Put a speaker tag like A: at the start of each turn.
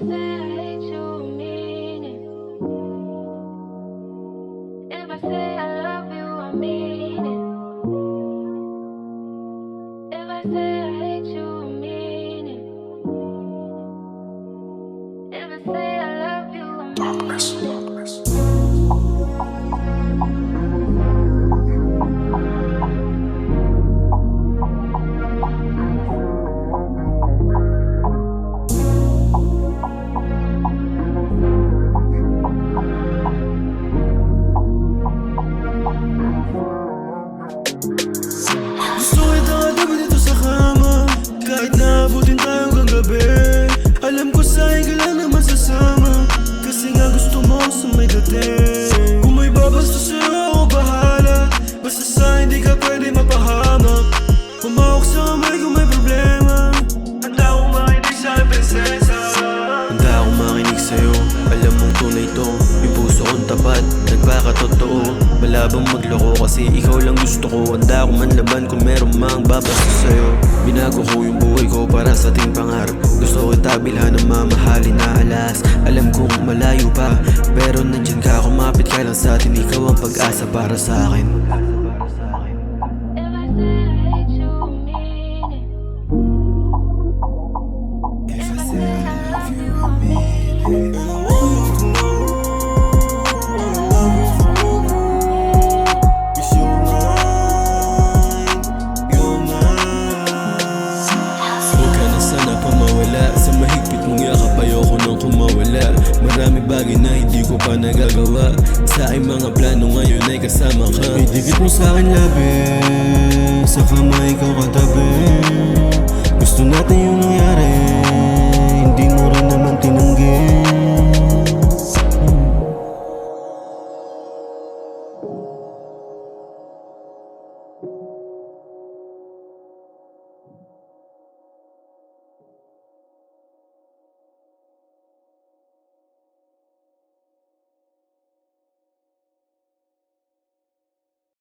A: say I hate you, mean it. If I say I love you, I mean it. If I say I hate you, I mean it. If I say I love you, I mean it.
B: Gusto kita katabi dito sa kama, kahit naabutin tayo hanggang gabi. Alam ko sa'kin ka lang naman sasama, kasi nga gusto mo sa may dating. Kung may babasta sa'yo ako bahala, basta sa'kin di ka pwede mapahamak. Pumawak sa kamay kung may problema, handa akong makinig sa'kin prinsesa. Handa akong makinig sa'yo, alam mong tunay to. Yung puso kong tapat, nagpakatotoo. Malabang magloko kasi ikaw lang gusto ko. Handa akong manlaban kung meron mang babasta sa'yo. Binago ko yung buhay ko para sa ating pangarap. Gusto ko kita bilhan ng mamahalin na alas. Alam kong malayo pa, pero nandyan ka, kumapit ka lang sa atin. Ikaw ang pag-asa para sa akin.
A: If I say I hate you, I mean it.
B: Sa mahigpit mong yakap ayoko nang kumawala. Marami bagay na hindi ko pa nagagawa. Sa aking mga plano ngayon ay kasama ka. Idikit mo sa'kin labi, sa kamay ikaw katabi. Gusto natin yung nangyari, hindi mo rin naman tinanggi.